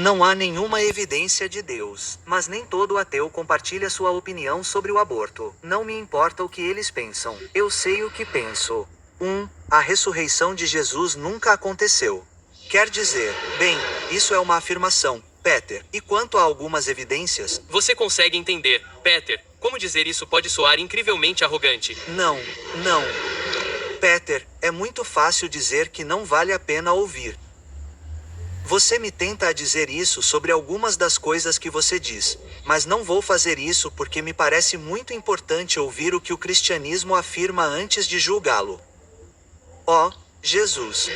Não há nenhuma evidência de Deus, mas nem todo ateu compartilha sua opinião sobre o aborto. Não me importa o que eles pensam. Eu sei o que penso. 1. A ressurreição de Jesus nunca aconteceu. Quer dizer, bem, isso é uma afirmação, Peter. E quanto a algumas evidências? Você consegue entender, Peter, como dizer isso pode soar incrivelmente arrogante? Não, não. Peter, é muito fácil dizer que não vale a pena ouvir. Você me tenta a dizer isso sobre algumas das coisas que você diz, mas não vou fazer isso porque me parece muito importante ouvir o que o cristianismo afirma antes de julgá-lo. Oh, Jesus!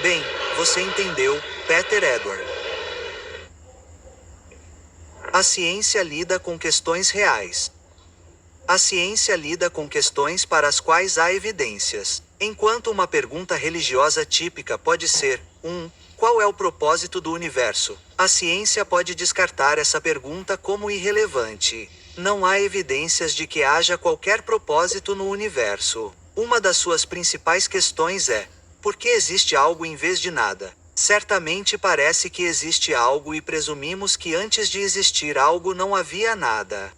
Bem, você entendeu, Peter Edward. A ciência lida com questões reais. A ciência lida com questões para as quais há evidências. Enquanto uma pergunta religiosa típica pode ser, 1. Qual é o propósito do universo? A ciência pode descartar essa pergunta como irrelevante. Não há evidências de que haja qualquer propósito no universo. Uma das suas principais questões é: por que existe algo em vez de nada? Certamente parece que existe algo e presumimos que antes de existir algo não havia nada.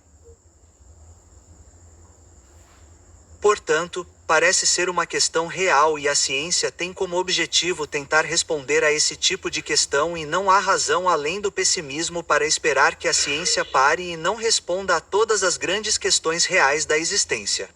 Portanto, parece ser uma questão real e a ciência tem como objetivo tentar responder a esse tipo de questão e não há razão além do pessimismo para esperar que a ciência pare e não responda a todas as grandes questões reais da existência.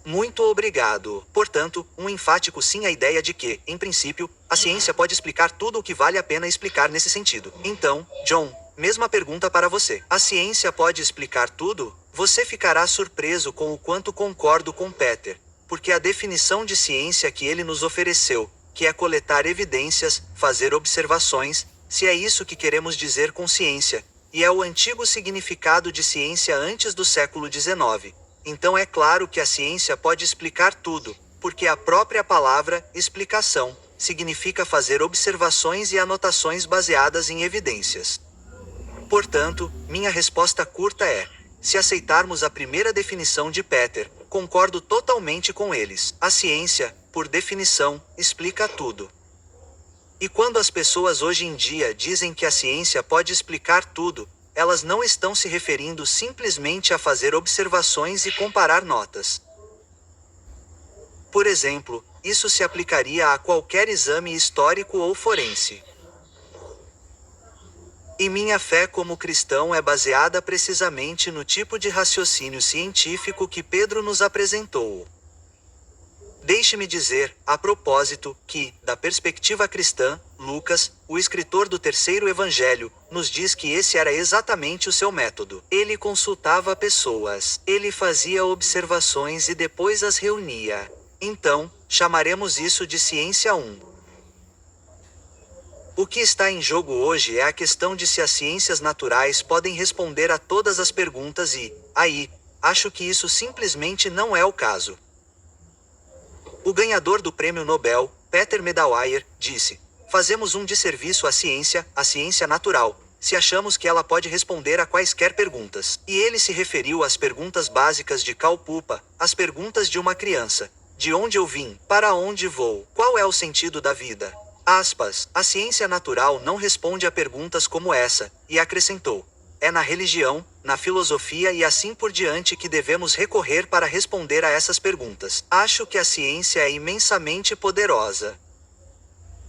Muito obrigado. Portanto, um enfático sim à ideia de que, em princípio, a ciência pode explicar tudo o que vale a pena explicar nesse sentido. Então, John, mesma pergunta para você. A ciência pode explicar tudo? Você ficará surpreso com o quanto concordo com Peter, porque a definição de ciência que ele nos ofereceu, que é coletar evidências, fazer observações, se é isso que queremos dizer com ciência, e é o antigo significado de ciência antes do século XIX. Então é claro que a ciência pode explicar tudo, porque a própria palavra, explicação, significa fazer observações e anotações baseadas em evidências. Portanto, minha resposta curta é: se aceitarmos a primeira definição de Peter, concordo totalmente com eles. A ciência, por definição, explica tudo. E quando as pessoas hoje em dia dizem que a ciência pode explicar tudo, elas não estão se referindo simplesmente a fazer observações e comparar notas. Por exemplo, isso se aplicaria a qualquer exame histórico ou forense. E minha fé como cristão é baseada precisamente no tipo de raciocínio científico que Pedro nos apresentou. Deixe-me dizer, a propósito, que, da perspectiva cristã, Lucas, o escritor do terceiro evangelho, nos diz que esse era exatamente o seu método. Ele consultava pessoas, ele fazia observações e depois as reunia. Então, chamaremos isso de ciência 1. O que está em jogo hoje é a questão de se as ciências naturais podem responder a todas as perguntas e, aí, acho que isso simplesmente não é o caso. O ganhador do prêmio Nobel, Peter Medawar, disse: fazemos um desserviço à ciência natural, se achamos que ela pode responder a quaisquer perguntas. E ele se referiu às perguntas básicas de Karl Popper, as perguntas de uma criança. De onde eu vim? Para onde vou? Qual é o sentido da vida? Aspas, a ciência natural não responde a perguntas como essa, e acrescentou: é na religião, na filosofia e assim por diante que devemos recorrer para responder a essas perguntas. Acho que a ciência é imensamente poderosa.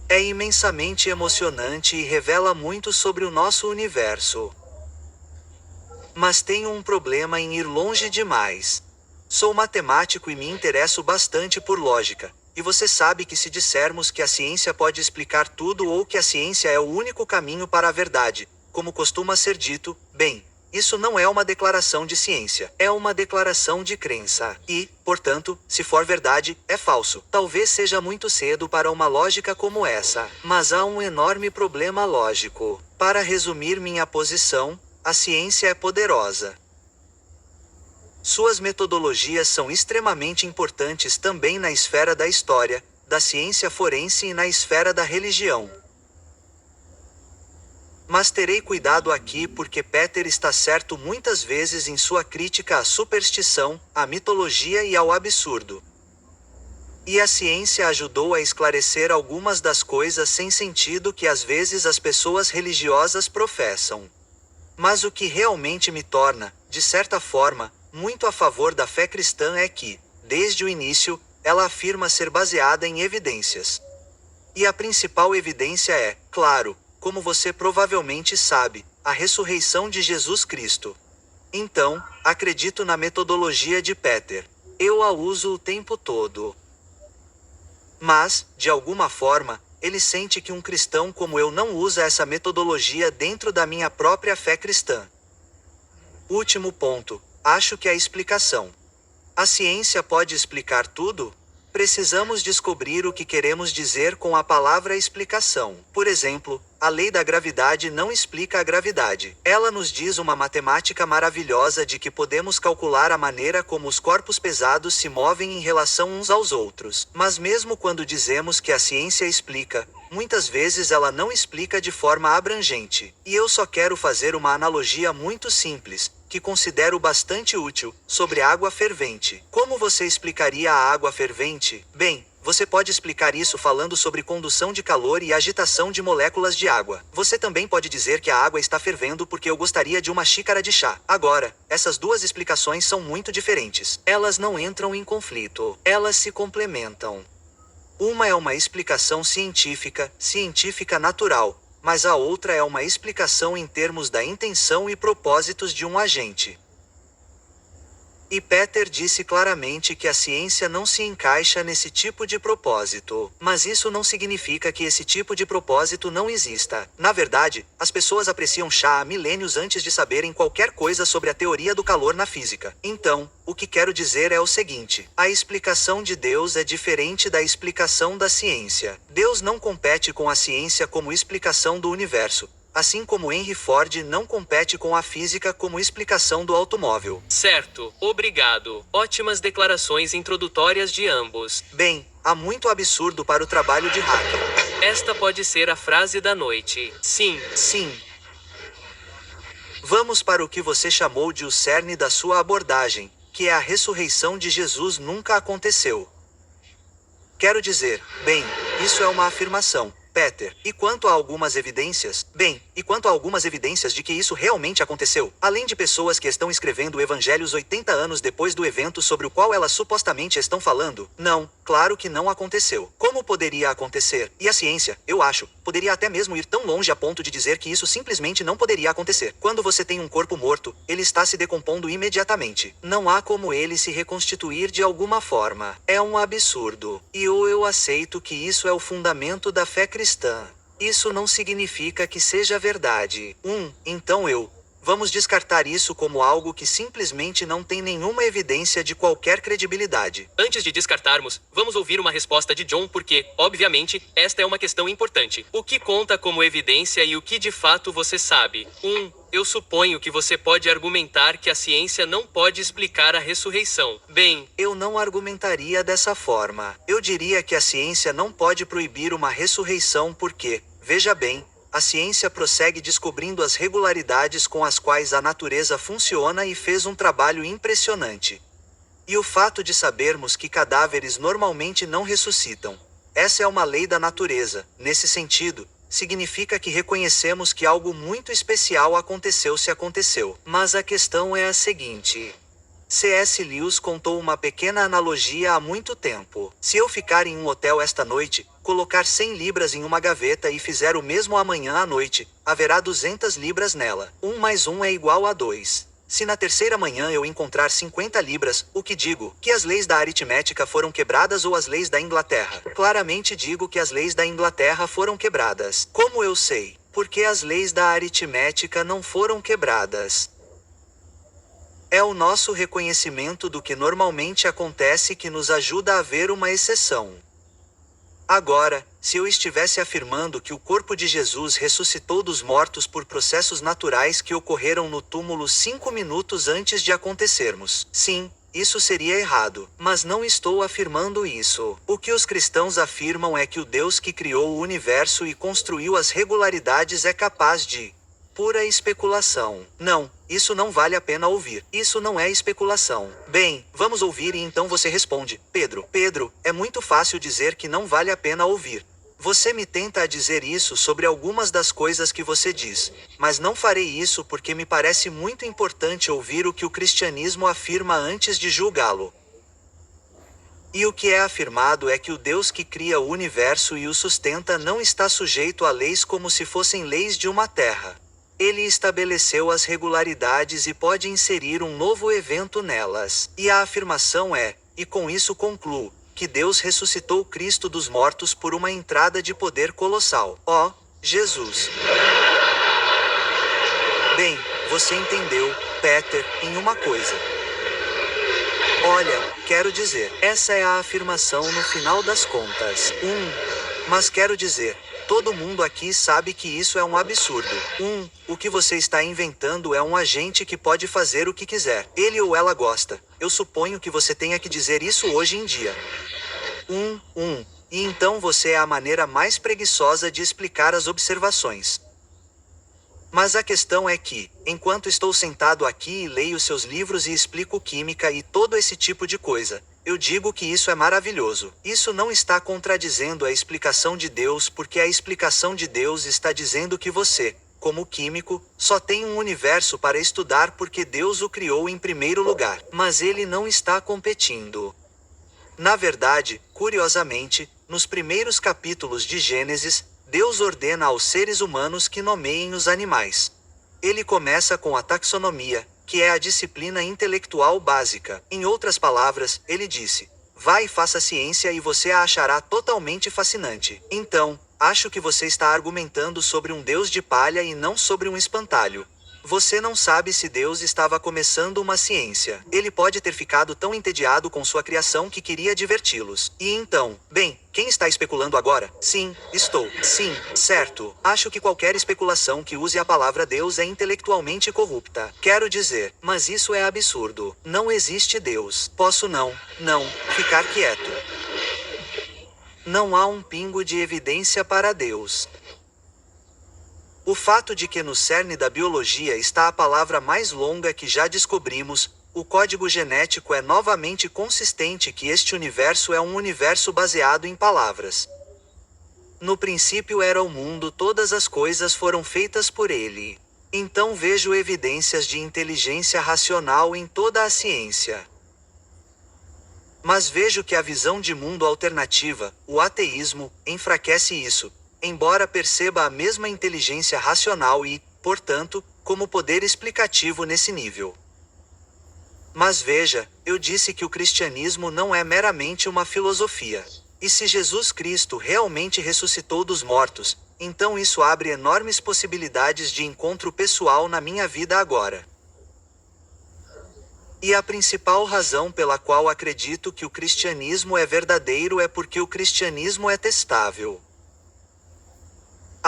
É imensamente emocionante e revela muito sobre o nosso universo. Mas tenho um problema em ir longe demais. Sou matemático e me interesso bastante por lógica. E você sabe que se dissermos que a ciência pode explicar tudo ou que a ciência é o único caminho para a verdade, como costuma ser dito, bem, isso não é uma declaração de ciência, é uma declaração de crença. E, portanto, se for verdade, é falso. Talvez seja muito cedo para uma lógica como essa, mas há um enorme problema lógico. Para resumir minha posição, a ciência é poderosa. Suas metodologias são extremamente importantes também na esfera da história, da ciência forense e na esfera da religião. Mas terei cuidado aqui porque Peter está certo muitas vezes em sua crítica à superstição, à mitologia e ao absurdo. E a ciência ajudou a esclarecer algumas das coisas sem sentido que às vezes as pessoas religiosas professam. Mas o que realmente me torna, de certa forma, muito a favor da fé cristã é que, desde o início, ela afirma ser baseada em evidências. E a principal evidência é, claro, como você provavelmente sabe, a ressurreição de Jesus Cristo. Então, acredito na metodologia de Peter. Eu a uso o tempo todo. Mas, de alguma forma, ele sente que um cristão como eu não usa essa metodologia dentro da minha própria fé cristã. Último ponto, acho que a explicação. A ciência pode explicar tudo? Precisamos descobrir o que queremos dizer com a palavra explicação. Por exemplo, a lei da gravidade não explica a gravidade. Ela nos diz uma matemática maravilhosa de que podemos calcular a maneira como os corpos pesados se movem em relação uns aos outros. Mas mesmo quando dizemos que a ciência explica, muitas vezes ela não explica de forma abrangente. E eu só quero fazer uma analogia muito simples, que considero bastante útil, sobre água fervente. Como você explicaria a água fervente? Bem, você pode explicar isso falando sobre condução de calor e agitação de moléculas de água. Você também pode dizer que a água está fervendo porque eu gostaria de uma xícara de chá. Agora, essas duas explicações são muito diferentes. Elas não entram em conflito. Elas se complementam. Uma é uma explicação científica natural, mas a outra é uma explicação em termos da intenção e propósitos de um agente. E Peter disse claramente que a ciência não se encaixa nesse tipo de propósito. Mas isso não significa que esse tipo de propósito não exista. Na verdade, as pessoas apreciam chá há milênios antes de saberem qualquer coisa sobre a teoria do calor na física. Então, o que quero dizer é o seguinte: a explicação de Deus é diferente da explicação da ciência. Deus não compete com a ciência como explicação do universo. Assim como Henry Ford não compete com a física como explicação do automóvel. Certo, obrigado. Ótimas declarações introdutórias de ambos. Bem, há muito absurdo para o trabalho de hacker. Esta pode ser a frase da noite. Sim. Vamos para o que você chamou de o cerne da sua abordagem, que é a ressurreição de Jesus nunca aconteceu. Quero dizer, bem, isso é uma afirmação, Peter. E quanto a algumas evidências? Bem, e quanto a algumas evidências de que isso realmente aconteceu? Além de pessoas que estão escrevendo evangelhos 80 anos depois do evento sobre o qual elas supostamente estão falando? Não, claro que não aconteceu. Como poderia acontecer? E a ciência, eu acho, poderia até mesmo ir tão longe a ponto de dizer que isso simplesmente não poderia acontecer. Quando você tem um corpo morto, ele está se decompondo imediatamente. Não há como ele se reconstituir de alguma forma. É um absurdo. E eu aceito que isso é o fundamento da fé cristã. Isso não significa que seja verdade. Então vamos descartar isso como algo que simplesmente não tem nenhuma evidência de qualquer credibilidade. Antes de descartarmos, vamos ouvir uma resposta de John porque, obviamente, esta é uma questão importante. O que conta como evidência e o que de fato você sabe? Eu suponho que você pode argumentar que a ciência não pode explicar a ressurreição. Bem, eu não argumentaria dessa forma. Eu diria que a ciência não pode proibir uma ressurreição porque, veja bem, a ciência prossegue descobrindo as regularidades com as quais a natureza funciona e fez um trabalho impressionante. E o fato de sabermos que cadáveres normalmente não ressuscitam. Essa é uma lei da natureza. Nesse sentido, significa que reconhecemos que algo muito especial aconteceu se aconteceu. Mas a questão é a seguinte. C.S. Lewis contou uma pequena analogia há muito tempo. Se eu ficar em um hotel esta noite, colocar 100 libras em uma gaveta e fizer o mesmo amanhã à noite, haverá 200 libras nela. 1 mais 1 é igual a 2. Se na terceira manhã eu encontrar 50 libras, o que digo? Que as leis da aritmética foram quebradas ou as leis da Inglaterra? Claramente digo que as leis da Inglaterra foram quebradas. Como eu sei? Porque as leis da aritmética não foram quebradas. É o nosso reconhecimento do que normalmente acontece que nos ajuda a ver uma exceção. Agora, se eu estivesse afirmando que o corpo de Jesus ressuscitou dos mortos por processos naturais que ocorreram no túmulo 5 minutos antes de acontecermos, sim, isso seria errado. Mas não estou afirmando isso. O que os cristãos afirmam é que o Deus que criou o universo e construiu as regularidades é capaz de pura especulação. Não, isso não vale a pena ouvir. Isso não é especulação. Bem, vamos ouvir e então você responde. Pedro, é muito fácil dizer que não vale a pena ouvir. Você me tenta a dizer isso sobre algumas das coisas que você diz, mas não farei isso porque me parece muito importante ouvir o que o cristianismo afirma antes de julgá-lo. E o que é afirmado é que o Deus que cria o universo e o sustenta não está sujeito a leis como se fossem leis de uma terra. Ele estabeleceu as regularidades e pode inserir um novo evento nelas. E a afirmação é, e com isso concluo, que Deus ressuscitou Cristo dos mortos por uma entrada de poder colossal. Ó, Jesus! Bem, você entendeu, Peter, em uma coisa. Olha, quero dizer, essa é a afirmação no final das contas. Mas quero dizer, todo mundo aqui sabe que isso é um absurdo. O que você está inventando é um agente que pode fazer o que quiser. Ele ou ela gosta. Eu suponho que você tenha que dizer isso hoje em dia. E então você é a maneira mais preguiçosa de explicar as observações. Mas a questão é que, enquanto estou sentado aqui e leio seus livros e explico química e todo esse tipo de coisa, eu digo que isso é maravilhoso. Isso não está contradizendo a explicação de Deus porque a explicação de Deus está dizendo que você, como químico, só tem um universo para estudar porque Deus o criou em primeiro lugar. Mas ele não está competindo. Na verdade, curiosamente, nos primeiros capítulos de Gênesis, Deus ordena aos seres humanos que nomeiem os animais. Ele começa com a taxonomia, que é a disciplina intelectual básica. Em outras palavras, ele disse: vá e faça ciência e você a achará totalmente fascinante. Então, acho que você está argumentando sobre um Deus de palha e não sobre um espantalho. Você não sabe se Deus estava começando uma ciência. Ele pode ter ficado tão entediado com sua criação que queria diverti-los. E então, bem, quem está especulando agora? Sim, estou. Sim, certo. Acho que qualquer especulação que use a palavra Deus é intelectualmente corrupta. Quero dizer, mas isso é absurdo. Não existe Deus. Posso não ficar quieto. Não há um pingo de evidência para Deus. O fato de que no cerne da biologia está a palavra mais longa que já descobrimos, o código genético é novamente consistente que este universo é um universo baseado em palavras. No princípio era o mundo, todas as coisas foram feitas por ele. Então vejo evidências de inteligência racional em toda a ciência. Mas vejo que a visão de mundo alternativa, o ateísmo, enfraquece isso. Embora perceba a mesma inteligência racional e, portanto, como poder explicativo nesse nível. Mas veja, eu disse que o cristianismo não é meramente uma filosofia. E se Jesus Cristo realmente ressuscitou dos mortos, então isso abre enormes possibilidades de encontro pessoal na minha vida agora. E a principal razão pela qual acredito que o cristianismo é verdadeiro é porque o cristianismo é testável.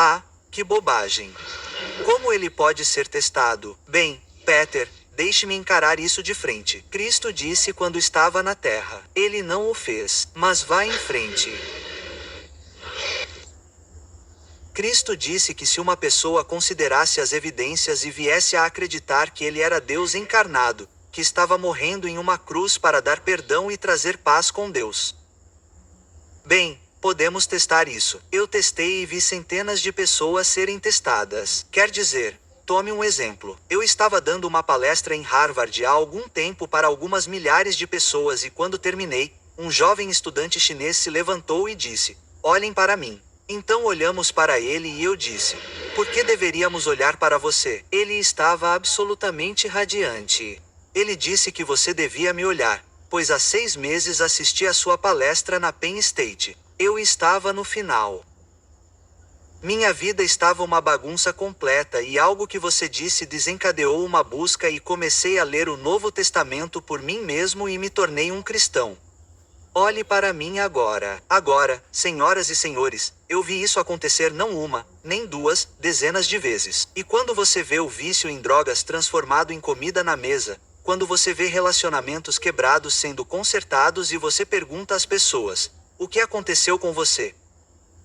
Ah, que bobagem! Como ele pode ser testado? Bem, Peter, deixe-me encarar isso de frente. Cristo disse quando estava na terra. Ele não o fez, mas vá em frente. Cristo disse que se uma pessoa considerasse as evidências e viesse a acreditar que ele era Deus encarnado, que estava morrendo em uma cruz para dar perdão e trazer paz com Deus. Bem, podemos testar isso. Eu testei e vi centenas de pessoas serem testadas. Quer dizer, tome um exemplo. Eu estava dando uma palestra em Harvard há algum tempo para algumas milhares de pessoas e quando terminei, um jovem estudante chinês se levantou e disse: olhem para mim. Então olhamos para ele e eu disse: por que deveríamos olhar para você? Ele estava absolutamente radiante. Ele disse que você devia me olhar, pois há 6 meses assisti a sua palestra na Penn State. Eu estava no final. Minha vida estava uma bagunça completa e algo que você disse desencadeou uma busca e comecei a ler o Novo Testamento por mim mesmo e me tornei um cristão. Olhe para mim agora. Agora, senhoras e senhores, eu vi isso acontecer não uma, nem duas, dezenas de vezes. E quando você vê o vício em drogas transformado em comida na mesa, quando você vê relacionamentos quebrados sendo consertados e você pergunta às pessoas: o que aconteceu com você?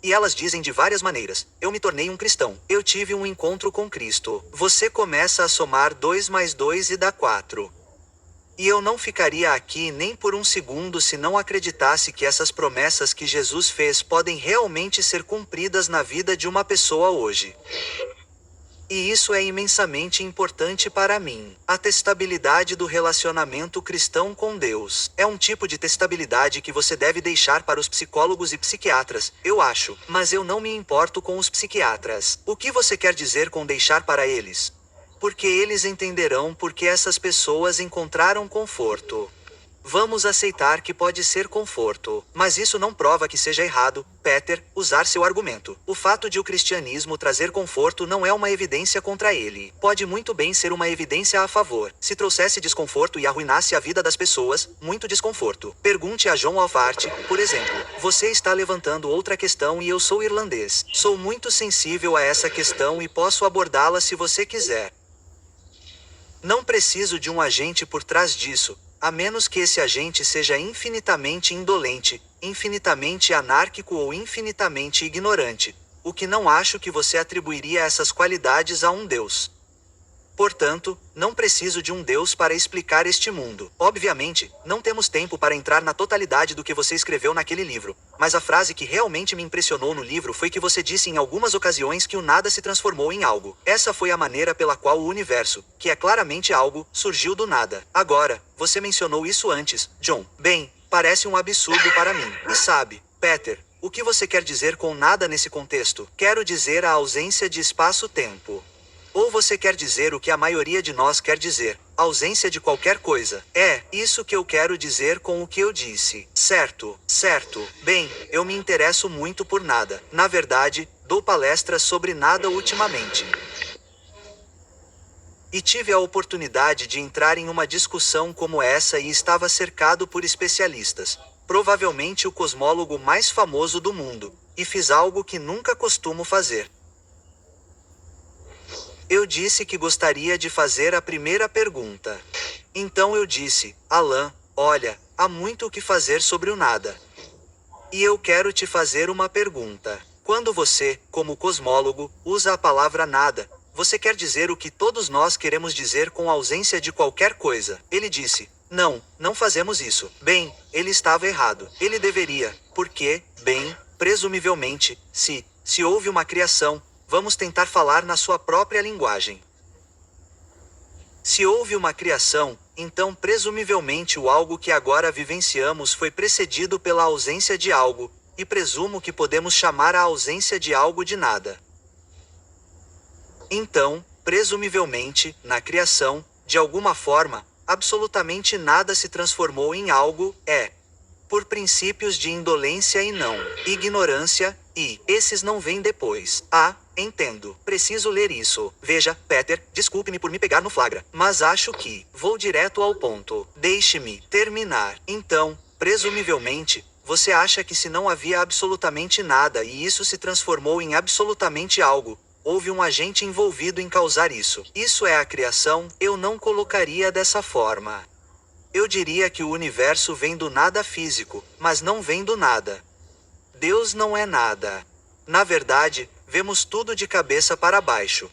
E elas dizem de várias maneiras: eu me tornei um cristão. Eu tive um encontro com Cristo. Você começa a somar 2 mais 2 e dá 4. E eu não ficaria aqui nem por um segundo se não acreditasse que essas promessas que Jesus fez podem realmente ser cumpridas na vida de uma pessoa hoje. E isso é imensamente importante para mim. A testabilidade do relacionamento cristão com Deus é um tipo de testabilidade que você deve deixar para os psicólogos e psiquiatras, eu acho, mas eu não me importo com os psiquiatras. O que você quer dizer com deixar para eles? Porque eles entenderão porque essas pessoas encontraram conforto. Vamos aceitar que pode ser conforto, mas isso não prova que seja errado, Peter, usar seu argumento. O fato de o cristianismo trazer conforto não é uma evidência contra ele. Pode muito bem ser uma evidência a favor. Se trouxesse desconforto e arruinasse a vida das pessoas, muito desconforto. Pergunte a John Alfart, por exemplo. Você está levantando outra questão e eu sou irlandês. Sou muito sensível a essa questão e posso abordá-la se você quiser. Não preciso de um agente por trás disso, a menos que esse agente seja infinitamente indolente, infinitamente anárquico ou infinitamente ignorante, o que não acho que você atribuiria essas qualidades a um Deus. Portanto, não preciso de um Deus para explicar este mundo. Obviamente, não temos tempo para entrar na totalidade do que você escreveu naquele livro, mas a frase que realmente me impressionou no livro foi que você disse em algumas ocasiões que o nada se transformou em algo. Essa foi a maneira pela qual o universo, que é claramente algo, surgiu do nada. Agora, você mencionou isso antes, John. Bem, parece um absurdo para mim. E sabe, Peter, o que você quer dizer com nada nesse contexto? Quero dizer a ausência de espaço-tempo. Ou você quer dizer o que a maioria de nós quer dizer, ausência de qualquer coisa. É isso que eu quero dizer com o que eu disse. Certo, certo. Bem, eu me interesso muito por nada. Na verdade, dou palestras sobre nada ultimamente. E tive a oportunidade de entrar em uma discussão como essa e estava cercado por especialistas. Provavelmente o cosmólogo mais famoso do mundo. E fiz algo que nunca costumo fazer. Eu disse que gostaria de fazer a primeira pergunta. Então eu disse, Alan, olha, há muito o que fazer sobre o nada. E eu quero te fazer uma pergunta. Quando você, como cosmólogo, usa a palavra nada, você quer dizer o que todos nós queremos dizer com ausência de qualquer coisa? Ele disse, não fazemos isso. Bem, ele estava errado. Ele deveria, porque, bem, presumivelmente, se houve uma criação, vamos tentar falar na sua própria linguagem. Se houve uma criação, então presumivelmente o algo que agora vivenciamos foi precedido pela ausência de algo, e presumo que podemos chamar a ausência de algo de nada. Então, presumivelmente, na criação, de alguma forma, absolutamente nada se transformou em algo, por princípios de indolência e não ignorância, e esses não vêm depois. Entendo. Preciso ler isso. Veja, Peter, desculpe-me por me pegar no flagra, mas acho que vou direto ao ponto. Deixe-me terminar. Então, presumivelmente, você acha que se não havia absolutamente nada e isso se transformou em absolutamente algo, houve um agente envolvido em causar isso. Isso é a criação? Eu não colocaria dessa forma. Eu diria que o universo vem do nada físico, mas não vem do nada. Deus não é nada. Na verdade, vemos tudo de cabeça para baixo.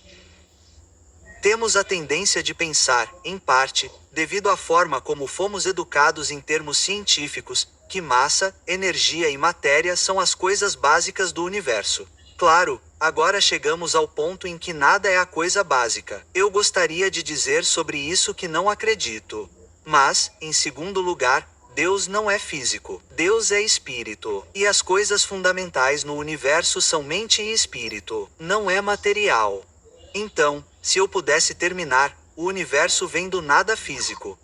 Temos a tendência de pensar, em parte, devido à forma como fomos educados em termos científicos, que massa, energia e matéria são as coisas básicas do universo. Claro, agora chegamos ao ponto em que nada é a coisa básica. Eu gostaria de dizer sobre isso que não acredito. Mas, em segundo lugar, Deus não é físico. Deus é espírito. E as coisas fundamentais no universo são mente e espírito. Não é material. Então, se eu pudesse terminar, o universo vem do nada físico.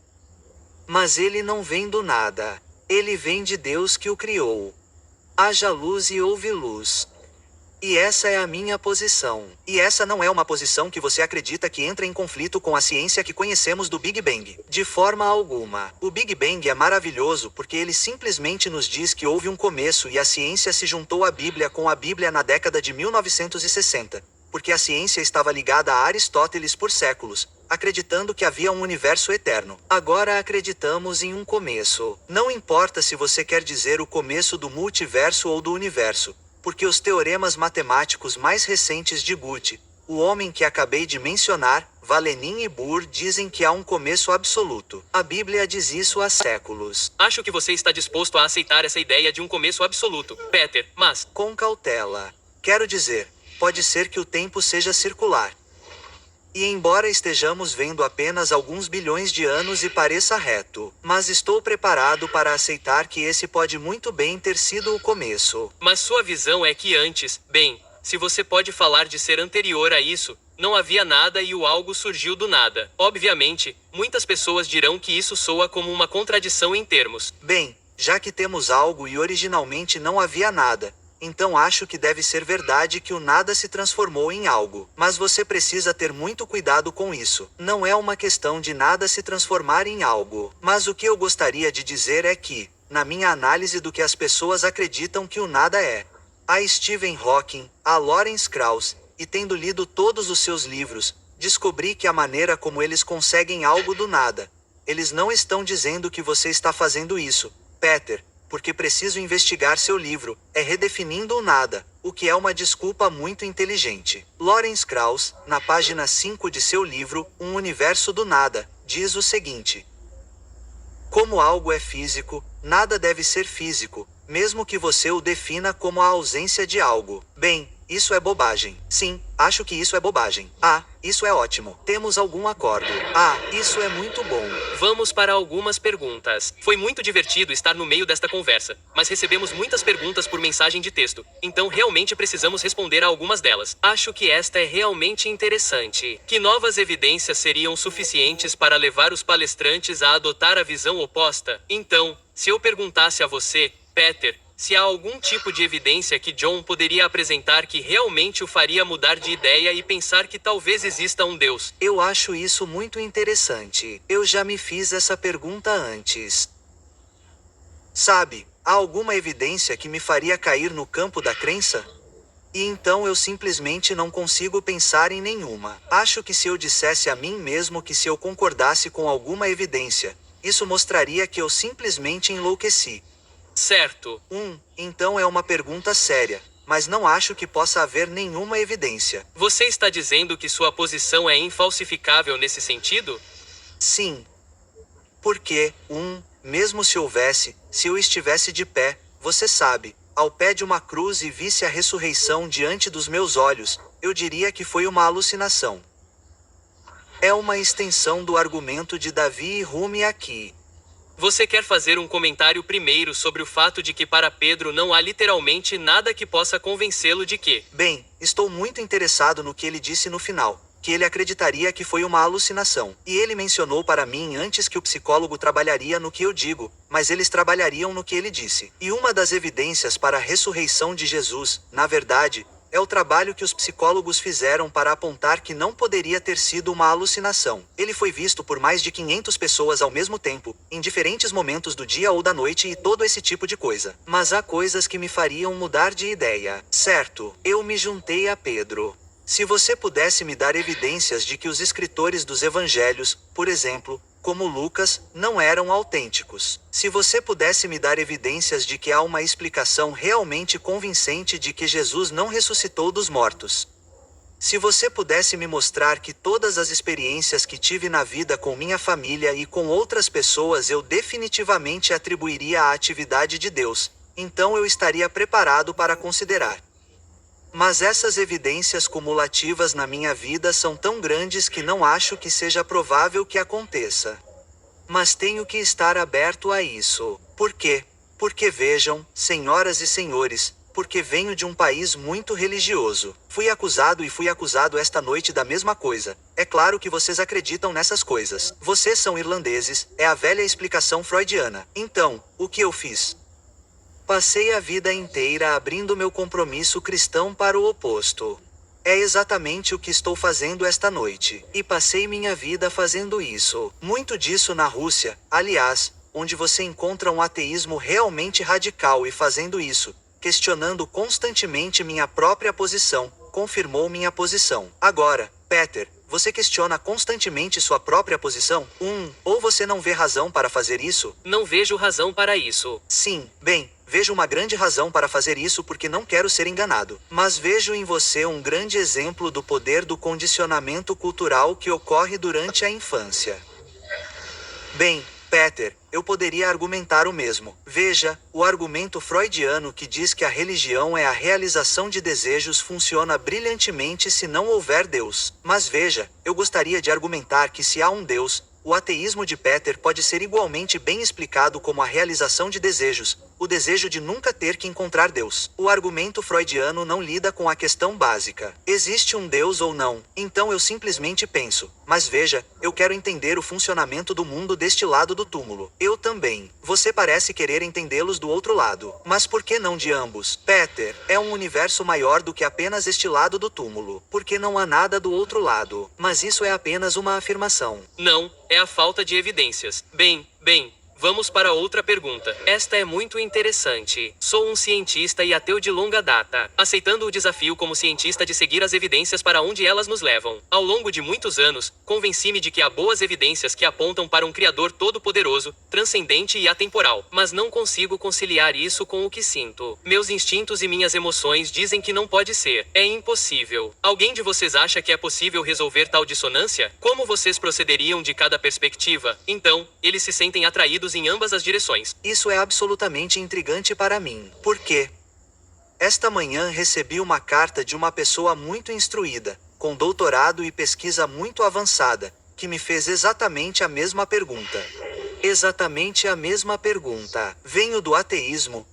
Mas ele não vem do nada. Ele vem de Deus que o criou. Haja luz e houve luz. E essa é a minha posição. E essa não é uma posição que você acredita que entra em conflito com a ciência que conhecemos do Big Bang. De forma alguma. O Big Bang é maravilhoso porque ele simplesmente nos diz que houve um começo e a ciência se juntou à Bíblia com a Bíblia na década de 1960. Porque a ciência estava ligada a Aristóteles por séculos, acreditando que havia um universo eterno. Agora acreditamos em um começo. Não importa se você quer dizer o começo do multiverso ou do universo. porque os teoremas matemáticos mais recentes de Guth, o homem que acabei de mencionar, Valenin e Bohr, dizem que há um começo absoluto. A Bíblia diz isso há séculos. Acho que você está disposto a aceitar essa ideia de um começo absoluto, Peter, mas... Com cautela. Quero dizer, pode ser que o tempo seja circular. E embora estejamos vendo apenas alguns bilhões de anos e pareça reto, mas estou preparado para aceitar que esse pode muito bem ter sido o começo. Mas sua visão é que antes, bem, se você pode falar de ser anterior a isso, não havia nada e o algo surgiu do nada. Obviamente, muitas pessoas dirão que isso soa como uma contradição em termos. Bem, já que temos algo e originalmente não havia nada, então acho que deve ser verdade que o nada se transformou em algo. Mas você precisa ter muito cuidado com isso. Não é uma questão de nada se transformar em algo. Mas o que eu gostaria de dizer é que, na minha análise do que as pessoas acreditam que o nada é, a Stephen Hawking, a Lawrence Krauss, e tendo lido todos os seus livros, descobri que a maneira como eles conseguem algo do nada. Eles não estão dizendo que você está fazendo isso, Peter, porque preciso investigar seu livro, é redefinindo o nada, o que é uma desculpa muito inteligente. Lawrence Krauss, na página 5 de seu livro, Um Universo do Nada, diz o seguinte: como algo é físico, nada deve ser físico, mesmo que você o defina como a ausência de algo. Bem, isso é bobagem. Sim, acho que isso é bobagem. Ah, isso é ótimo. Temos algum acordo. Ah, isso é muito bom. Vamos para algumas perguntas. Foi muito divertido estar no meio desta conversa, mas recebemos muitas perguntas por mensagem de texto, então realmente precisamos responder a algumas delas. Acho que esta é realmente interessante. Que novas evidências seriam suficientes para levar os palestrantes a adotar a visão oposta? Então, se eu perguntasse a você, Peter, se há algum tipo de evidência que John poderia apresentar que realmente o faria mudar de ideia e pensar que talvez exista um Deus. Eu acho isso muito interessante. Eu já me fiz essa pergunta antes. Sabe, há alguma evidência que me faria cair no campo da crença? E então eu simplesmente não consigo pensar em nenhuma. Acho que se eu dissesse a mim mesmo que se eu concordasse com alguma evidência, isso mostraria que eu simplesmente enlouqueci. Certo. Então é uma pergunta séria, mas não acho que possa haver nenhuma evidência. Você está dizendo que sua posição é infalsificável nesse sentido? Sim. Porque, mesmo se houvesse, se eu estivesse de pé, você sabe, ao pé de uma cruz e visse a ressurreição diante dos meus olhos, eu diria que foi uma alucinação. É uma extensão do argumento de Davi e Hume aqui. Você quer fazer um comentário primeiro sobre o fato de que para Pedro não há literalmente nada que possa convencê-lo de que... Bem, estou muito interessado no que ele disse no final, que ele acreditaria que foi uma alucinação. E ele mencionou para mim antes que o psicólogo trabalharia no que eu digo, mas eles trabalhariam no que ele disse. E uma das evidências para a ressurreição de Jesus, na verdade, é o trabalho que os psicólogos fizeram para apontar que não poderia ter sido uma alucinação. Ele foi visto por mais de 500 pessoas ao mesmo tempo, em diferentes momentos do dia ou da noite e todo esse tipo de coisa. Mas há coisas que me fariam mudar de ideia. Certo, eu me juntei a Pedro. Se você pudesse me dar evidências de que os escritores dos evangelhos, por exemplo, como Lucas, não eram autênticos. Se você pudesse me dar evidências de que há uma explicação realmente convincente de que Jesus não ressuscitou dos mortos. Se você pudesse me mostrar que todas as experiências que tive na vida com minha família e com outras pessoas eu definitivamente atribuiria à atividade de Deus, então eu estaria preparado para considerar. Mas essas evidências cumulativas na minha vida são tão grandes que não acho que seja provável que aconteça. Mas tenho que estar aberto a isso. Por quê? Porque vejam, senhoras e senhores, porque venho de um país muito religioso. Fui acusado esta noite da mesma coisa. É claro que vocês acreditam nessas coisas. Vocês são irlandeses, é a velha explicação freudiana. Então, o que eu fiz? Passei a vida inteira abrindo meu compromisso cristão para o oposto. É exatamente o que estou fazendo esta noite. E passei minha vida fazendo isso. Muito disso na Rússia, aliás, onde você encontra um ateísmo realmente radical e fazendo isso, questionando constantemente minha própria posição, confirmou minha posição. Agora, Peter, você questiona constantemente sua própria posição? Ou você não vê razão para fazer isso? Não vejo razão para isso. Sim, bem, vejo uma grande razão para fazer isso porque não quero ser enganado. Mas vejo em você um grande exemplo do poder do condicionamento cultural que ocorre durante a infância. Bem, Peter, eu poderia argumentar o mesmo. Veja, o argumento freudiano que diz que a religião é a realização de desejos funciona brilhantemente se não houver Deus. Mas veja, eu gostaria de argumentar que se há um Deus, o ateísmo de Peter pode ser igualmente bem explicado como a realização de desejos, o desejo de nunca ter que encontrar Deus. O argumento freudiano não lida com a questão básica. Existe um Deus ou não? Então eu simplesmente penso, mas veja, eu quero entender o funcionamento do mundo deste lado do túmulo. Eu também. Você parece querer entendê-los do outro lado. Mas por que não de ambos? Peter, é um universo maior do que apenas este lado do túmulo. Porque não há nada do outro lado. Mas isso é apenas uma afirmação. Não, é a falta de evidências. Bem, vamos para outra pergunta. Esta é muito interessante. Sou um cientista e ateu de longa data, aceitando o desafio como cientista de seguir as evidências para onde elas nos levam. Ao longo de muitos anos, convenci-me de que há boas evidências que apontam para um Criador todo-poderoso, transcendente e atemporal. Mas não consigo conciliar isso com o que sinto. Meus instintos e minhas emoções dizem que não pode ser. É impossível. Alguém de vocês acha que é possível resolver tal dissonância? Como vocês procederiam de cada perspectiva? Então, eles se sentem atraídos em ambas as direções. Isso é absolutamente intrigante para mim. Por quê? Esta manhã recebi uma carta de uma pessoa muito instruída, com doutorado e pesquisa muito avançada, que me fez exatamente a mesma pergunta. Exatamente a mesma pergunta. Venho do ateísmo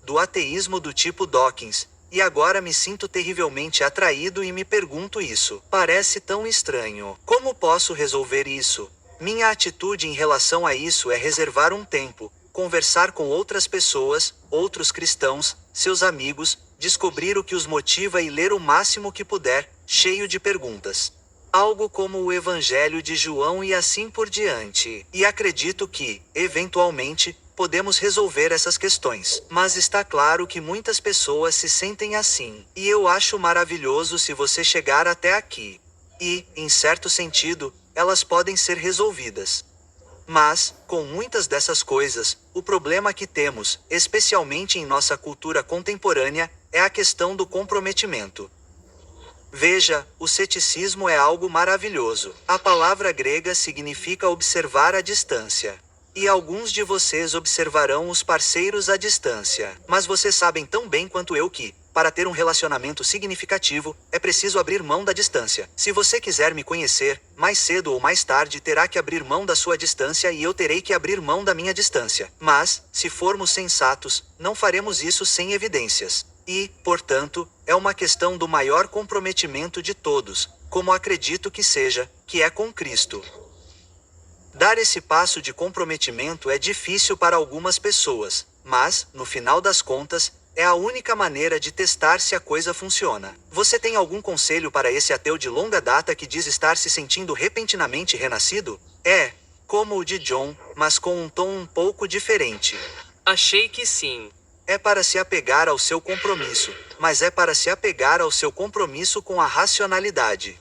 do tipo Dawkins, e agora me sinto terrivelmente atraído e me pergunto isso. Parece tão estranho. Como posso resolver isso? Minha atitude em relação a isso é reservar um tempo, conversar com outras pessoas, outros cristãos, seus amigos, descobrir o que os motiva e ler o máximo que puder, cheio de perguntas. Algo como o Evangelho de João e assim por diante. E acredito que, eventualmente, podemos resolver essas questões. Mas está claro que muitas pessoas se sentem assim. E eu acho maravilhoso se você chegar até aqui. E, em certo sentido, elas podem ser resolvidas. Mas, com muitas dessas coisas, o problema que temos, especialmente em nossa cultura contemporânea, é a questão do comprometimento. Veja, o ceticismo é algo maravilhoso. A palavra grega significa observar à distância. E alguns de vocês observarão os parceiros à distância. Mas vocês sabem tão bem quanto eu que, para ter um relacionamento significativo, é preciso abrir mão da distância. Se você quiser me conhecer, mais cedo ou mais tarde terá que abrir mão da sua distância e eu terei que abrir mão da minha distância. Mas, se formos sensatos, não faremos isso sem evidências. E, portanto, é uma questão do maior comprometimento de todos, como acredito que seja, que é com Cristo. Dar esse passo de comprometimento é difícil para algumas pessoas, mas, no final das contas, é a única maneira de testar se a coisa funciona. Você tem algum conselho para esse ateu de longa data que diz estar se sentindo repentinamente renascido? É, como o de John, mas com um tom um pouco diferente. Achei que sim. É para se apegar ao seu compromisso, mas é para se apegar ao seu compromisso com a racionalidade.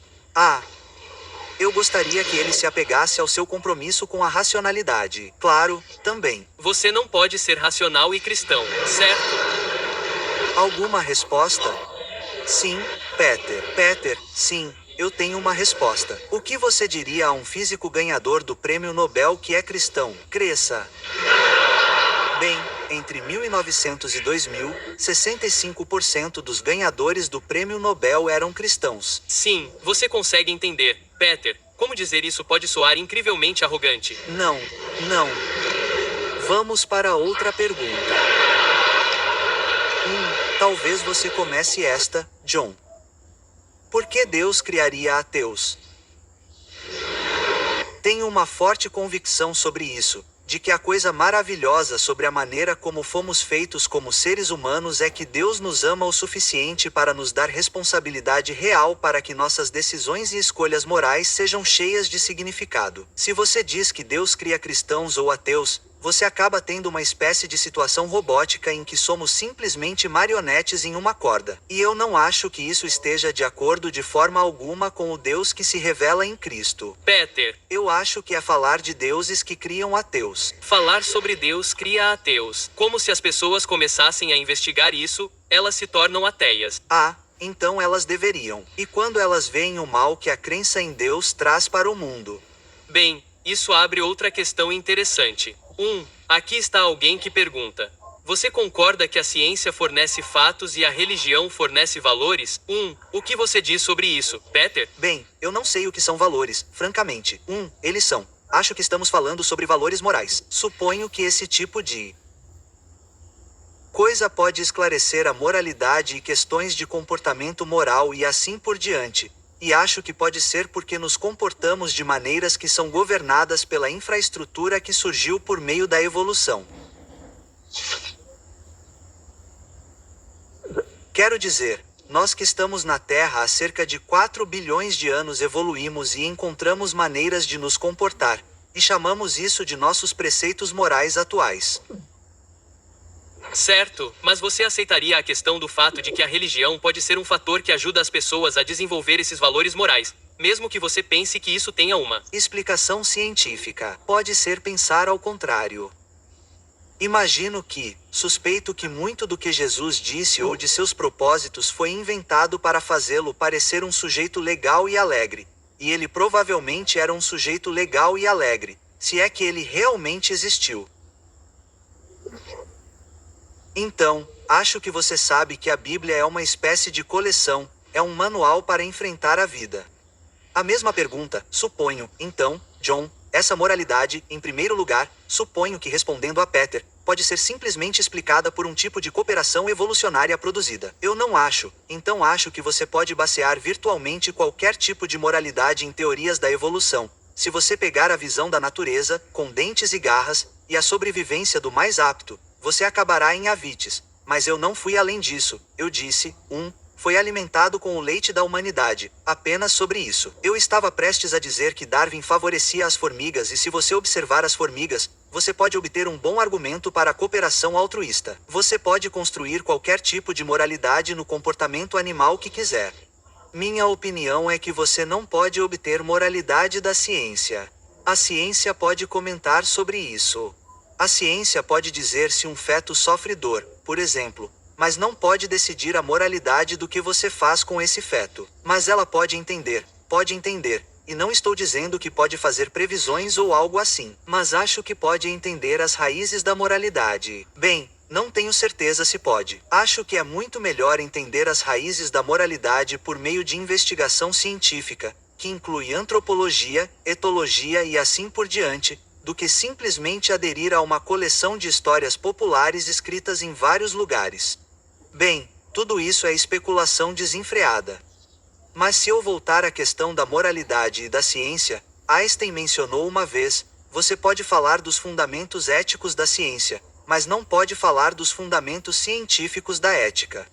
Eu gostaria que ele se apegasse ao seu compromisso com a racionalidade. Claro, também. Você não pode ser racional e cristão, certo? Alguma resposta? Sim, Peter. Peter, sim, eu tenho uma resposta. O que você diria a um físico ganhador do Prêmio Nobel que é cristão? Cresça. Bem, entre 1900 e 2000, 65% dos ganhadores do Prêmio Nobel eram cristãos. Sim, você consegue entender, Peter. Como dizer isso pode soar incrivelmente arrogante? Não. Vamos para outra pergunta. Talvez você comece esta, John. Por que Deus criaria ateus? Tenho uma forte convicção sobre isso, de que a coisa maravilhosa sobre a maneira como fomos feitos como seres humanos é que Deus nos ama o suficiente para nos dar responsabilidade real para que nossas decisões e escolhas morais sejam cheias de significado. Se você diz que Deus cria cristãos ou ateus, você acaba tendo uma espécie de situação robótica em que somos simplesmente marionetes em uma corda. E eu não acho que isso esteja de acordo de forma alguma com o Deus que se revela em Cristo. Peter, Eu acho que é falar de deuses que criam ateus. falar sobre Deus cria ateus. Como se as pessoas começassem a investigar isso, elas se tornam ateias. Ah, então elas deveriam. E quando elas veem o mal que a crença em Deus traz para o mundo? Bem, isso abre outra questão interessante. Aqui está alguém que pergunta: você concorda que a ciência fornece fatos e a religião fornece valores? O que você diz sobre isso, Peter? Bem, eu não sei o que são valores, francamente. Eles são. Acho que estamos falando sobre valores morais. Suponho que esse tipo de coisa pode esclarecer a moralidade e questões de comportamento moral e assim por diante. E acho que pode ser porque nos comportamos de maneiras que são governadas pela infraestrutura que surgiu por meio da evolução. Quero dizer, nós que estamos na Terra há cerca de 4 bilhões de anos evoluímos e encontramos maneiras de nos comportar, e chamamos isso de nossos preceitos morais atuais. Certo, mas você aceitaria a questão do fato de que a religião pode ser um fator que ajuda as pessoas a desenvolver esses valores morais, mesmo que você pense que isso tenha uma explicação científica? Pode ser pensar ao contrário. Imagino que, suspeito que muito do que Jesus disse ou de seus propósitos foi inventado para fazê-lo parecer um sujeito legal e alegre. E ele provavelmente era um sujeito legal e alegre, se é que ele realmente existiu. Então, acho que você sabe que a Bíblia é uma espécie de coleção, é um manual para enfrentar a vida. A mesma pergunta, suponho, então, John, essa moralidade, em primeiro lugar, suponho que respondendo a Peter, pode ser simplesmente explicada por um tipo de cooperação evolucionária produzida. Eu não acho, então acho que você pode basear virtualmente qualquer tipo de moralidade em teorias da evolução. Se você pegar a visão da natureza, com dentes e garras, e a sobrevivência do mais apto, você acabará em Avites. Mas eu não fui além disso. Eu disse, foi alimentado com o leite da humanidade. Apenas sobre isso. Eu estava prestes a dizer que Darwin favorecia as formigas e se você observar as formigas, você pode obter um bom argumento para a cooperação altruísta. Você pode construir qualquer tipo de moralidade no comportamento animal que quiser. Minha opinião é que você não pode obter moralidade da ciência. A ciência pode comentar sobre isso. A ciência pode dizer se um feto sofre dor, por exemplo, mas não pode decidir a moralidade do que você faz com esse feto. Mas ela pode entender, e não estou dizendo que pode fazer previsões ou algo assim, mas acho que pode entender as raízes da moralidade. Bem, não tenho certeza se pode. Acho que é muito melhor entender as raízes da moralidade por meio de investigação científica, que inclui antropologia, etologia e assim por diante, do que simplesmente aderir a uma coleção de histórias populares escritas em vários lugares. Bem, tudo isso é especulação desenfreada. Mas se eu voltar à questão da moralidade e da ciência, Einstein mencionou uma vez, você pode falar dos fundamentos éticos da ciência, mas não pode falar dos fundamentos científicos da ética.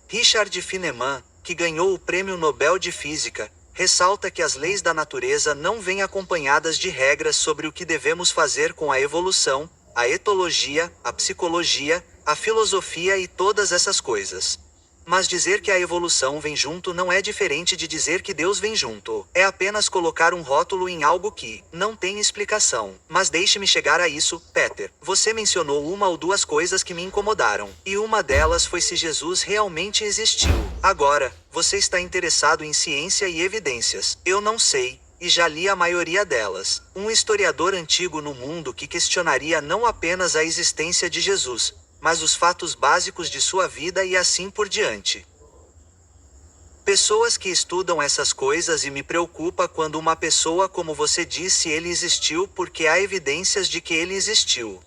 Richard Feynman, que ganhou o Prêmio Nobel de Física, ressalta que as leis da natureza não vêm acompanhadas de regras sobre o que devemos fazer com a evolução, a etologia, a psicologia, a filosofia e todas essas coisas. Mas dizer que a evolução vem junto não é diferente de dizer que Deus vem junto. É apenas colocar um rótulo em algo que não tem explicação. Mas deixe-me chegar a isso, Peter. Você mencionou uma ou duas coisas que me incomodaram. E uma delas foi se Jesus realmente existiu. Agora, você está interessado em ciência e evidências. Eu não sei, e já li a maioria delas. Um historiador antigo no mundo que questionaria não apenas a existência de Jesus, mas os fatos básicos de sua vida e assim por diante. Pessoas que estudam essas coisas e me preocupa quando uma pessoa como você disse ele existiu porque há evidências de que ele existiu.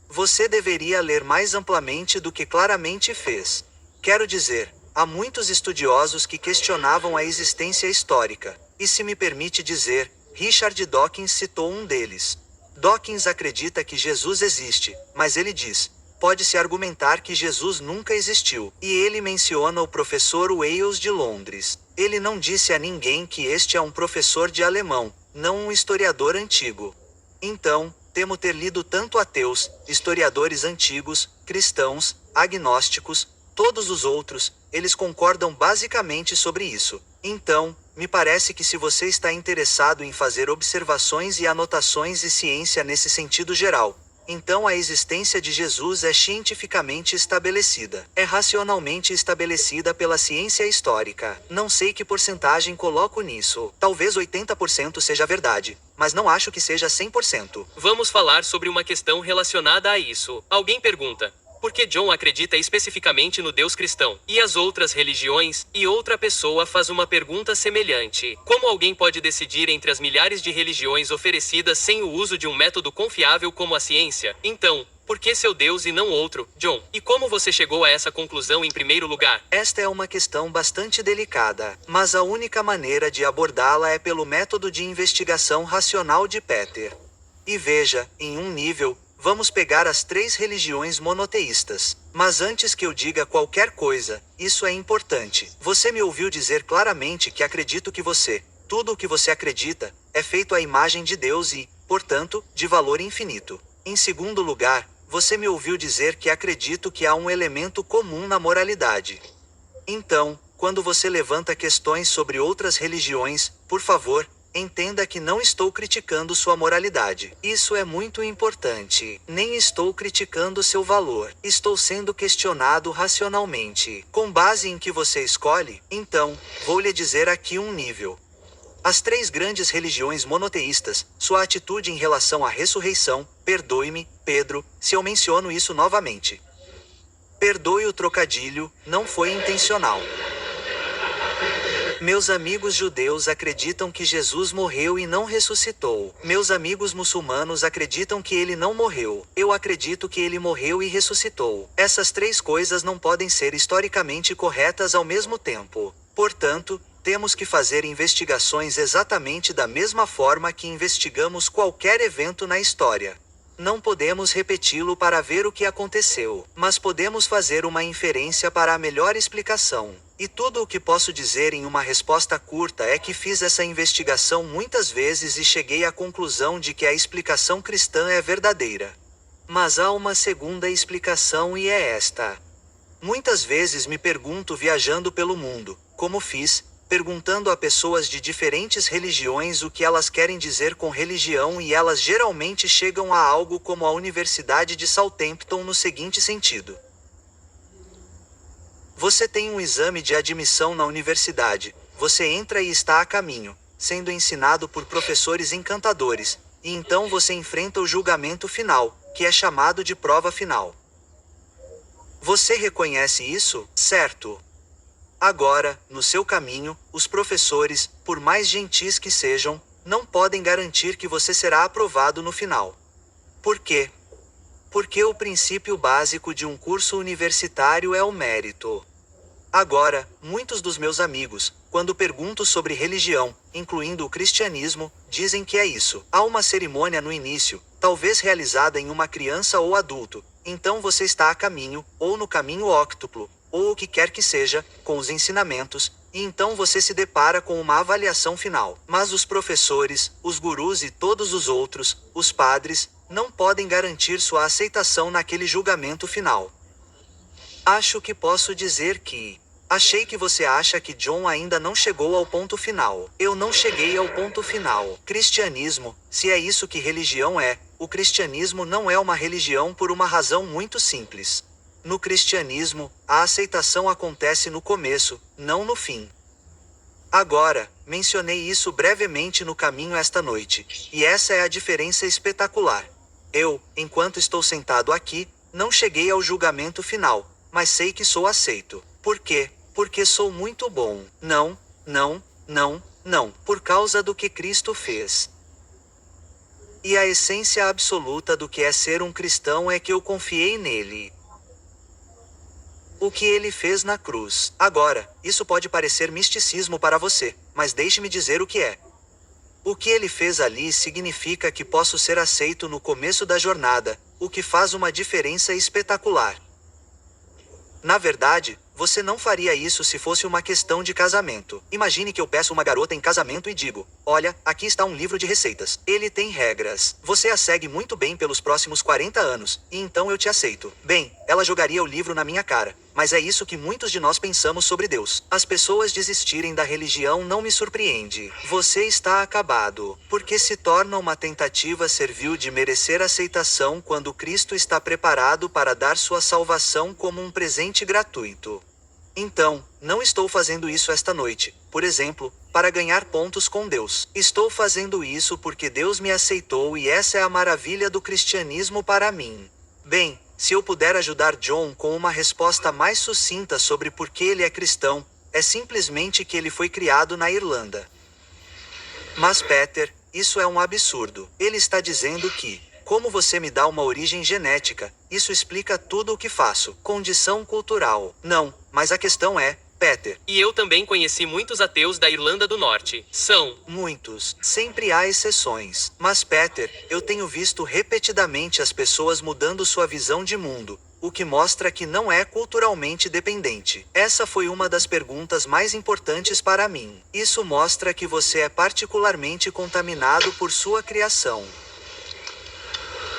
Você deveria ler mais amplamente do que claramente fez. Quero dizer, há muitos estudiosos que questionavam a existência histórica, e se me permite dizer, Richard Dawkins citou um deles. Dawkins acredita que Jesus existe, mas ele diz, pode-se argumentar que Jesus nunca existiu, e ele menciona o professor Wales de Londres. Ele não disse a ninguém que este é um professor de alemão, não um historiador antigo. Então, temo ter lido tanto ateus, historiadores antigos, cristãos, agnósticos, todos os outros, eles concordam basicamente sobre isso. Então, me parece que se você está interessado em fazer observações e anotações e ciência nesse sentido geral, então a existência de Jesus é cientificamente estabelecida. É racionalmente estabelecida pela ciência histórica. Não sei que porcentagem coloco nisso. Talvez 80% seja verdade, mas não acho que seja 100%. Vamos falar sobre uma questão relacionada a isso. Alguém pergunta: por que John acredita especificamente no Deus cristão e as outras religiões? E outra pessoa faz uma pergunta semelhante: como alguém pode decidir entre as milhares de religiões oferecidas sem o uso de um método confiável como a ciência? Então, por que seu Deus e não outro, John? E como você chegou a essa conclusão em primeiro lugar? Esta é uma questão bastante delicada, mas a única maneira de abordá-la é pelo método de investigação racional de Peter. E veja, em um nível, vamos pegar as 3 religiões monoteístas. Mas antes que eu diga qualquer coisa, isso é importante. Você me ouviu dizer claramente que acredito que tudo o que você acredita, é feito à imagem de Deus e, portanto, de valor infinito. Em segundo lugar, você me ouviu dizer que acredito que há um elemento comum na moralidade. Então, quando você levanta questões sobre outras religiões, por favor, entenda que não estou criticando sua moralidade. Isso é muito importante. Nem estou criticando seu valor. Estou sendo questionado racionalmente. Com base em que você escolhe, então, vou lhe dizer aqui um nível. As 3 grandes religiões monoteístas, sua atitude em relação à ressurreição, perdoe-me, Pedro, se eu menciono isso novamente. Perdoe o trocadilho, não foi intencional. Meus amigos judeus acreditam que Jesus morreu e não ressuscitou. Meus amigos muçulmanos acreditam que ele não morreu. Eu acredito que ele morreu e ressuscitou. Essas 3 coisas não podem ser historicamente corretas ao mesmo tempo. Portanto, temos que fazer investigações exatamente da mesma forma que investigamos qualquer evento na história. Não podemos repeti-lo para ver o que aconteceu, mas podemos fazer uma inferência para a melhor explicação. E tudo o que posso dizer em uma resposta curta é que fiz essa investigação muitas vezes e cheguei à conclusão de que a explicação cristã é verdadeira. Mas há uma segunda explicação e é esta. Muitas vezes me pergunto viajando pelo mundo, como fiz, perguntando a pessoas de diferentes religiões o que elas querem dizer com religião e elas geralmente chegam a algo como a Universidade de Southampton no seguinte sentido. Você tem um exame de admissão na universidade, você entra e está a caminho, sendo ensinado por professores encantadores, e então você enfrenta o julgamento final, que é chamado de prova final. Você reconhece isso, certo? Agora, no seu caminho, os professores, por mais gentis que sejam, não podem garantir que você será aprovado no final. Por quê? Porque o princípio básico de um curso universitário é o mérito. Agora, muitos dos meus amigos, quando pergunto sobre religião, incluindo o cristianismo, dizem que é isso. Há uma cerimônia no início, talvez realizada em uma criança ou adulto, então você está a caminho, ou no caminho óctuplo, ou o que quer que seja, com os ensinamentos, e então você se depara com uma avaliação final. Mas os professores, os gurus e todos os outros, os padres, não podem garantir sua aceitação naquele julgamento final. Acho que posso dizer que... Achei que você acha que John ainda não chegou ao ponto final. Eu não cheguei ao ponto final. Cristianismo, se é isso que religião é, o cristianismo não é uma religião por uma razão muito simples. No cristianismo, a aceitação acontece no começo, não no fim. Agora, mencionei isso brevemente no caminho esta noite, e essa é a diferença espetacular. Eu, enquanto estou sentado aqui, não cheguei ao julgamento final, mas sei que sou aceito. Por quê? Porque sou muito bom. Não, por causa do que Cristo fez. E a essência absoluta do que é ser um cristão é que eu confiei nele. O que ele fez na cruz. Agora, isso pode parecer misticismo para você, mas deixe-me dizer o que é. O que ele fez ali significa que posso ser aceito no começo da jornada, o que faz uma diferença espetacular. Na verdade, você não faria isso se fosse uma questão de casamento. Imagine que eu peço uma garota em casamento e digo: olha, aqui está um livro de receitas. Ele tem regras. Você a segue muito bem pelos próximos 40 anos, e então eu te aceito. Bem, ela jogaria o livro na minha cara. Mas é isso que muitos de nós pensamos sobre Deus. As pessoas desistirem da religião não me surpreende. Você está acabado. Porque se torna uma tentativa servil de merecer aceitação quando Cristo está preparado para dar sua salvação como um presente gratuito. Então, não estou fazendo isso esta noite, por exemplo, para ganhar pontos com Deus. Estou fazendo isso porque Deus me aceitou e essa é a maravilha do cristianismo para mim. Bem, se eu puder ajudar John com uma resposta mais sucinta sobre por que ele é cristão, é simplesmente que ele foi criado na Irlanda. Mas Peter, isso é um absurdo. Ele está dizendo que, como você me dá uma origem genética, isso explica tudo o que faço. Condição cultural. Não, mas a questão é, Peter. E eu também conheci muitos ateus da Irlanda do Norte. São Muitos. Sempre há exceções. Mas Peter, eu tenho visto repetidamente as pessoas mudando sua visão de mundo, o que mostra que não é culturalmente dependente. Essa foi uma das perguntas mais importantes para mim. Isso mostra que você é particularmente contaminado por sua criação.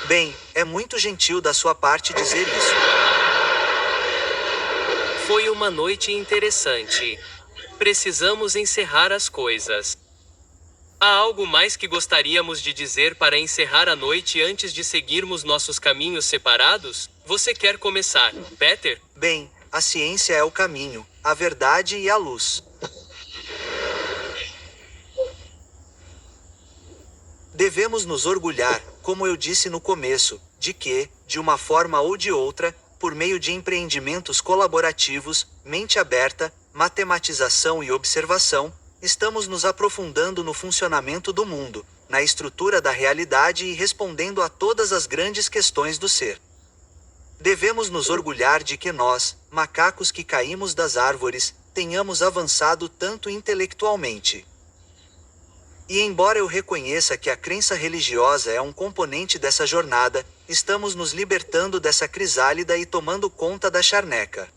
Bem, é muito gentil da sua parte dizer isso. Foi uma noite interessante. Precisamos encerrar as coisas. Há algo mais que gostaríamos de dizer para encerrar a noite antes de seguirmos nossos caminhos separados? Você quer começar, Peter? Bem, a ciência é o caminho, a verdade e a luz. Devemos nos orgulhar, como eu disse no começo, de que, de uma forma ou de outra, por meio de empreendimentos colaborativos, mente aberta, matematização e observação, estamos nos aprofundando no funcionamento do mundo, na estrutura da realidade e respondendo a todas as grandes questões do ser. Devemos nos orgulhar de que nós, macacos que caímos das árvores, tenhamos avançado tanto intelectualmente. E embora eu reconheça que a crença religiosa é um componente dessa jornada, estamos nos libertando dessa crisálida e tomando conta da charneca.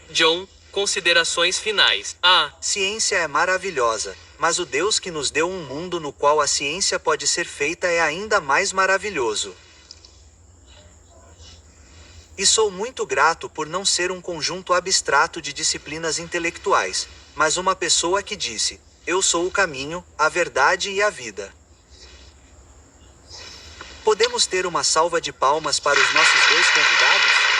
John, considerações finais. Ciência é maravilhosa, mas o Deus que nos deu um mundo no qual a ciência pode ser feita é ainda mais maravilhoso. E sou muito grato por não ser um conjunto abstrato de disciplinas intelectuais, mas uma pessoa que disse: eu sou o caminho, a verdade e a vida. Podemos ter uma salva de palmas para os nossos dois convidados?